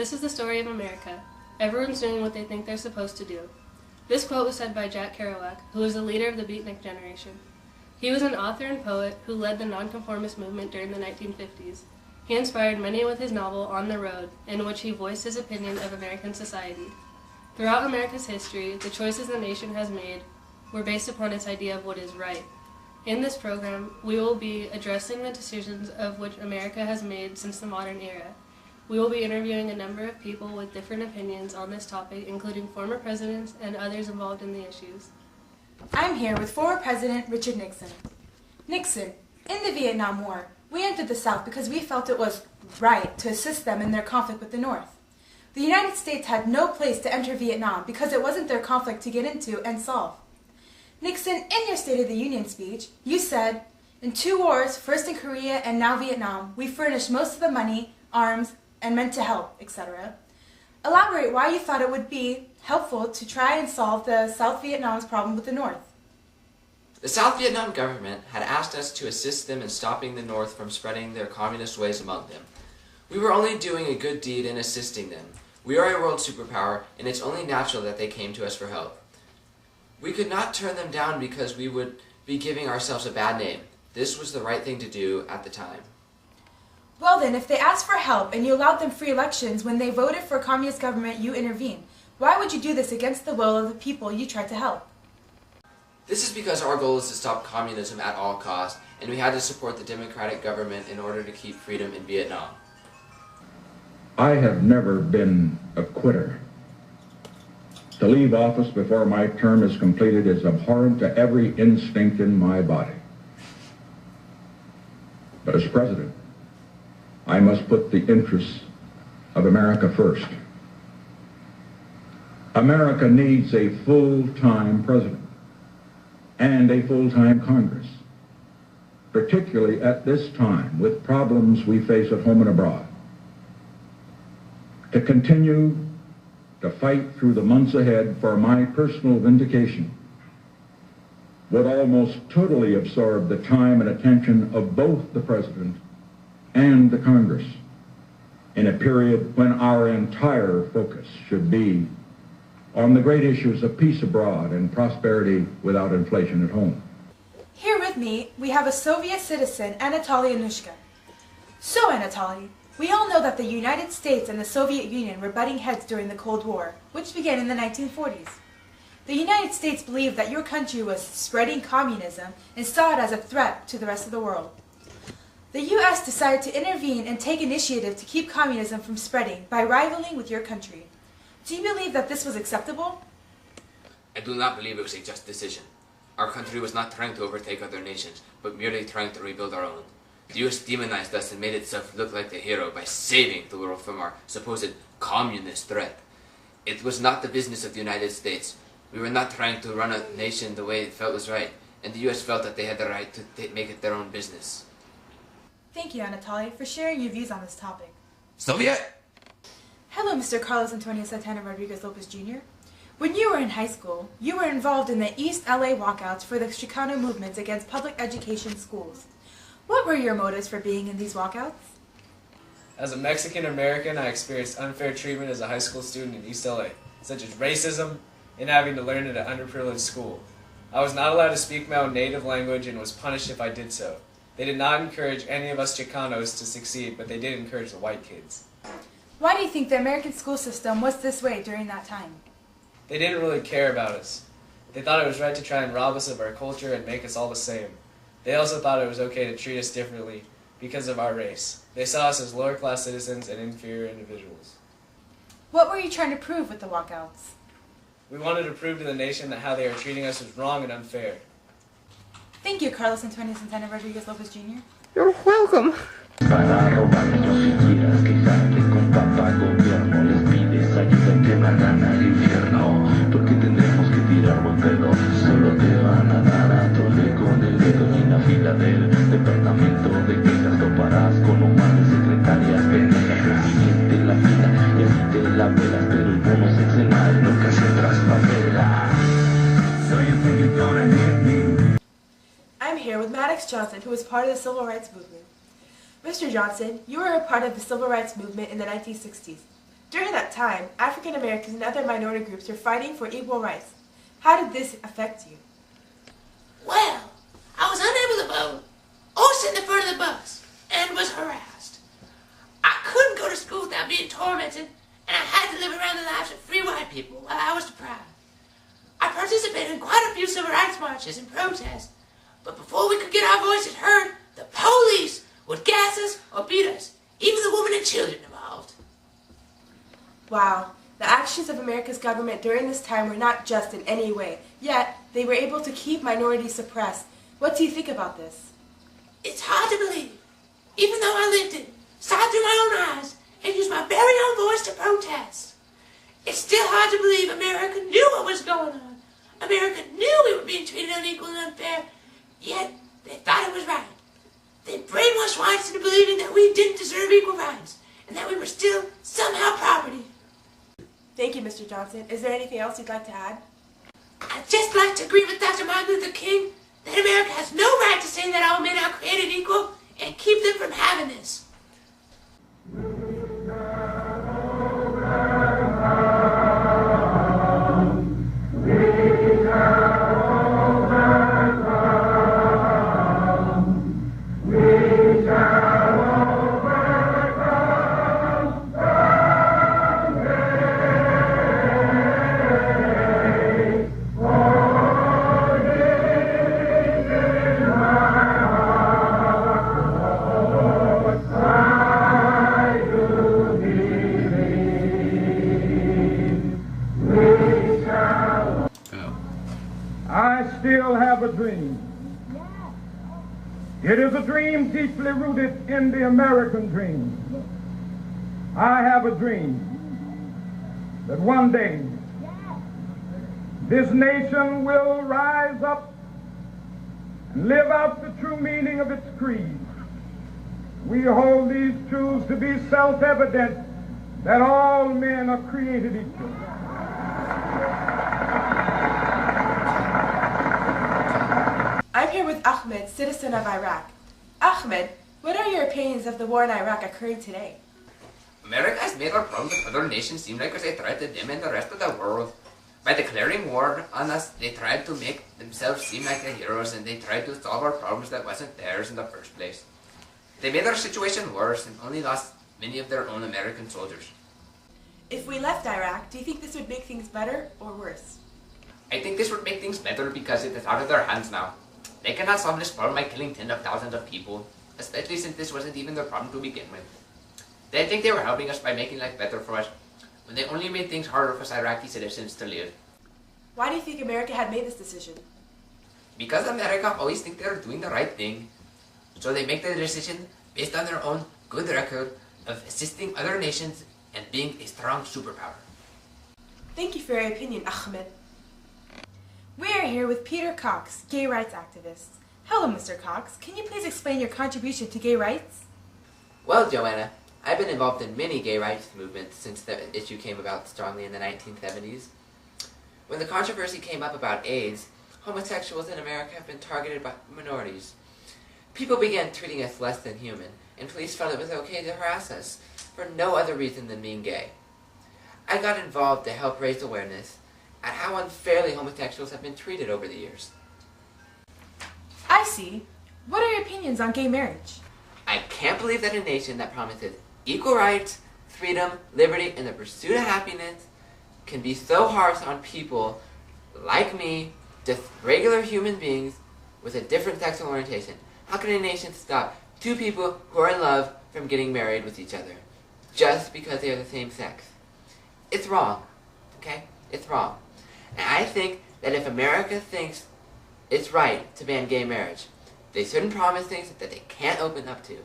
This is the story of America. Everyone's doing what they think they're supposed to do. This quote was said by Jack Kerouac, who was a leader of the beatnik generation. He was an author and poet who led the nonconformist movement during the 1950s. He inspired many with his novel On the Road, in which he voiced his opinion of American society. Throughout America's history, the choices the nation has made were based upon its idea of what is right. In this program, we will be addressing the decisions of which America has made since the modern era. We will be interviewing a number of people with different opinions on this topic, including former presidents and others involved in the issues. I'm here with former President Richard Nixon. Nixon, in the Vietnam War, we entered the South because we felt it was right to assist them in their conflict with the North. The United States had no place to enter Vietnam because it wasn't their conflict to get into and solve. Nixon, in your State of the Union speech, you said, "In 2 wars, first in Korea and now Vietnam, we furnished most of the money, arms, and meant to help, etc." Elaborate why you thought it would be helpful to try and solve the South Vietnam's problem with the North. The South Vietnam government had asked us to assist them in stopping the North from spreading their communist ways among them. We were only doing a good deed in assisting them. We are a world superpower, and it's only natural that they came to us for help. We could not turn them down because we would be giving ourselves a bad name. This was the right thing to do at the time. Well then, if they asked for help and you allowed them free elections when they voted for a communist government, you intervened. Why would you do this against the will of the people you tried to help? This is because our goal is to stop communism at all costs, and we had to support the democratic government in order to keep freedom in Vietnam. I have never been a quitter. To leave office before my term is completed is abhorrent to every instinct in my body. But as president, I must put the interests of America first. America needs a full-time president and a full-time Congress, particularly at this time with problems we face at home and abroad. To continue to fight through the months ahead for my personal vindication would almost totally absorb the time and attention of both the President and the Congress in a period when our entire focus should be on the great issues of peace abroad and prosperity without inflation at home. Here with me, we have a Soviet citizen, Anatoly Anushka. So Anatoly, we all know that the United States and the Soviet Union were butting heads during the Cold War, which began in the 1940s. The United States believed that your country was spreading communism and saw it as a threat to the rest of the world. The U.S. decided to intervene and take initiative to keep communism from spreading by rivaling with your country. Do you believe that this was acceptable? I do not believe it was a just decision. Our country was not trying to overtake other nations, but merely trying to rebuild our own. The U.S. demonized us and made itself look like the hero by saving the world from our supposed communist threat. It was not the business of the United States. We were not trying to run a nation the way it felt was right, and the U.S. felt that they had the right to make it their own business. Thank you, Anatoly, for sharing your views on this topic. Soviet! Hello, Mr. Carlos Antonio Santana Rodriguez Lopez Jr. When you were in high school, you were involved in the East LA walkouts for the Chicano movements against public education schools. What were your motives for being in these walkouts? As a Mexican American, I experienced unfair treatment as a high school student in East LA, such as racism and having to learn at an underprivileged school. I was not allowed to speak my own native language and was punished if I did so. They did not encourage any of us Chicanos to succeed, but they did encourage the white kids. Why do you think the American school system was this way during that time? They didn't really care about us. They thought it was right to try and rob us of our culture and make us all the same. They also thought it was okay to treat us differently because of our race. They saw us as lower-class citizens and inferior individuals. What were you trying to prove with the walkouts? We wanted to prove to the nation that how they were treating us was wrong and unfair. Thank you, Carlos Antonio Santana Rodriguez Lopez Jr. You're welcome. Para robarnos si quieras quejarte con papá gobierno, les pides ayuda y te mandan al infierno, porque tendremos que tirar buen pedo, solo te van a dar a tole con el dedo y en la fila del departamento de quejas toparás con un par de secretarias pendejas, presidente la fila y así te la pelas, pero el bono sexenal nunca se traspapela. So you think you're gonna hit me? I'm here with Maddox Johnson, who was part of the Civil Rights Movement. Mr. Johnson, you were a part of the Civil Rights Movement in the 1960s. During that time, African Americans and other minority groups were fighting for equal rights. How did this affect you? Well, I was unable to vote or sit in the front of the bus and was harassed. I couldn't go to school without being tormented, and I had to live around the lives of free white people while I was deprived. I participated in quite a few civil rights marches and protests, but before we could get our voices heard, the police would gas us or beat us, even the women and children involved. Wow, the actions of America's government during this time were not just in any way, yet they were able to keep minorities suppressed. What do you think about this? It's hard to believe, even though I lived it, saw it through my own eyes, and used my very own voice to protest. It's still hard to believe America knew what was going on. America knew we were being treated unequal and unfair, yet they thought it was right. They brainwashed whites into believing that we didn't deserve equal rights, and that we were still somehow property. Thank you, Mr. Johnson. Is there anything else you'd like to add? I'd just like to agree with Dr. Martin Luther King that America has no right to say that all men are created equal and keep them from having this. I still have a dream. It is a dream deeply rooted in the American dream. I have a dream that one day this nation will rise up and live out the true meaning of its creed. We hold these truths to be self-evident, that all men are created equal. I'm here with Ahmed, citizen of Iraq. Ahmed, what are your opinions of the war in Iraq occurring today? America has made our problems with other nations seem like as they tried to dim the rest of the world. By declaring war on us, they tried to make themselves seem like the heroes, and they tried to solve our problems that wasn't theirs in the first place. They made our situation worse and only lost many of their own American soldiers. If we left Iraq, do you think this would make things better or worse? I think this would make things better because it is out of their hands now. They cannot solve this problem by killing tens of thousands of people, especially since this wasn't even their problem to begin with. They think they were helping us by making life better for us, when they only made things harder for us Iraqi citizens to live. Why do you think America had made this decision? Because America always think they're doing the right thing, so they make the decision based on their own good record of assisting other nations and being a strong superpower. Thank you for your opinion, Ahmed. We are here with Peter Cox, gay rights activist. Hello, Mr. Cox. Can you please explain your contribution to gay rights? Well, Joanna, I've been involved in many gay rights movements since the issue came about strongly in the 1970s. When the controversy came up about AIDS, homosexuals in America have been targeted by minorities. People began treating us less than human, and police felt it was okay to harass us for no other reason than being gay. I got involved to help raise awareness at how unfairly homosexuals have been treated over the years. I see. What are your opinions on gay marriage? I can't believe that a nation that promises equal rights, freedom, liberty, and the pursuit of happiness can be so harsh on people like me, just regular human beings with a different sexual orientation. How can a nation stop two people who are in love from getting married with each other just because they are the same sex? It's wrong, okay? It's wrong. And I think that if America thinks it's right to ban gay marriage, they shouldn't promise things that they can't open up to.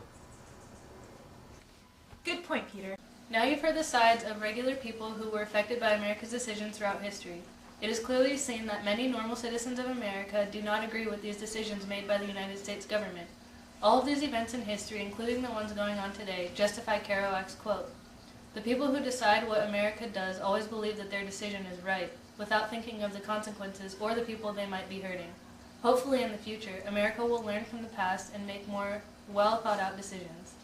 Good point, Peter. Now you've heard the sides of regular people who were affected by America's decisions throughout history. It is clearly seen that many normal citizens of America do not agree with these decisions made by the United States government. All of these events in history, including the ones going on today, justify Kerouac's quote. The people who decide what America does always believe that their decision is right, without thinking of the consequences or the people they might be hurting. Hopefully in the future, America will learn from the past and make more well-thought-out decisions.